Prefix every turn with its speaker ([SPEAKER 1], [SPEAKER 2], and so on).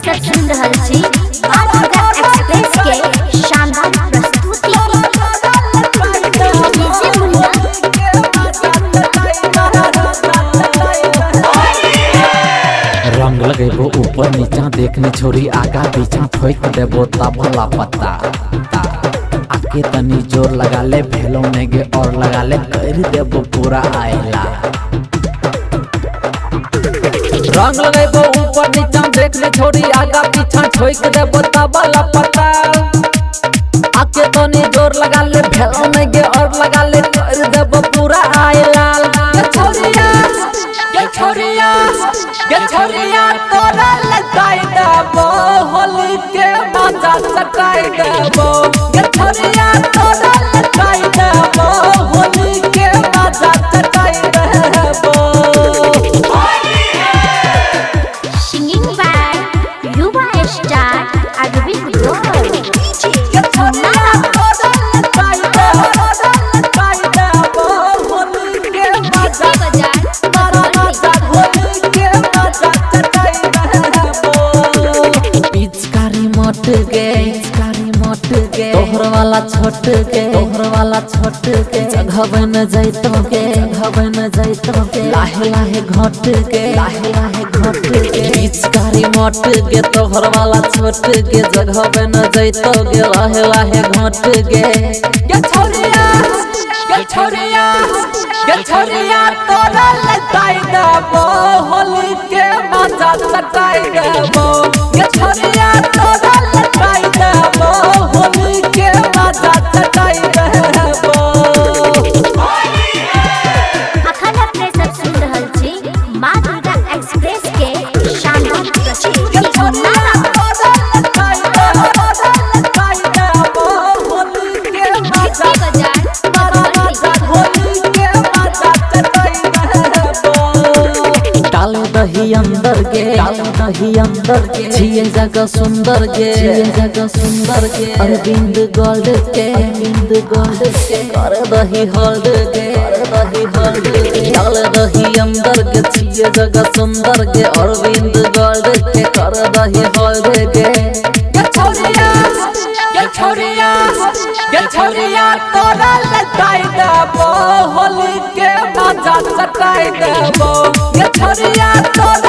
[SPEAKER 1] सब सुन रहल छी माँ दुर्गा एक्सप्रेस के शानदार प्रस्तुति।
[SPEAKER 2] रंग लगेबो ऊपर नीचा देखने छोरी आगा पीछा फेंक देबो तबला पत्ता आके तनी जोर लगा ले भेलो नेगे और लगा ले कर देबो पूरा आयला। रंग लगेबो ऊपर नीचा देखने छोरी आगा पीछा फेंक देबो तबला पत्ता आके तनी जोर लगा ले भेलो नेगे और लगा ले कर देबो पूरा आयला। ये छोरिया तोरा लगाई देबो होली के मजा सकाई देबो। ये छोरिया तोरा लगाई देबो होली के मजा सकाई देबो।
[SPEAKER 1] Singing by Yuva Star Arvind Roy।
[SPEAKER 2] ये छोरिया तोरा लगाई देबो होली के मजा तोहर वाला छोट के जगह बन जैतो के लाहे लाहे घट के पिचकारी मोट के तोहर वाला छोट के जगह बन जैतो के लाहे लाहे घट के। ये छोरिया तोरा लगाई देबो होली के मजा सकाई देबो। ये छोरिया तोरा लगाई देबो होली के मजा सकाई देबो।
[SPEAKER 1] अखन अपने सब सुन रहल छी माँ दुर्गा एक्सप्रेस के शानदार प्रस्तुति।
[SPEAKER 2] डालो दही अंदर के छिए जगह सुंदर के अरविंद गोल्ड के कर दही हल्द के डाल दही अंदर के छिए जगह सुंदर के अरविंद गोल्ड के कर दही हल्द के। ये छोरिया तोरा लगाई देबो होली के मजा सकाई देबो। ये छोरिया तोरा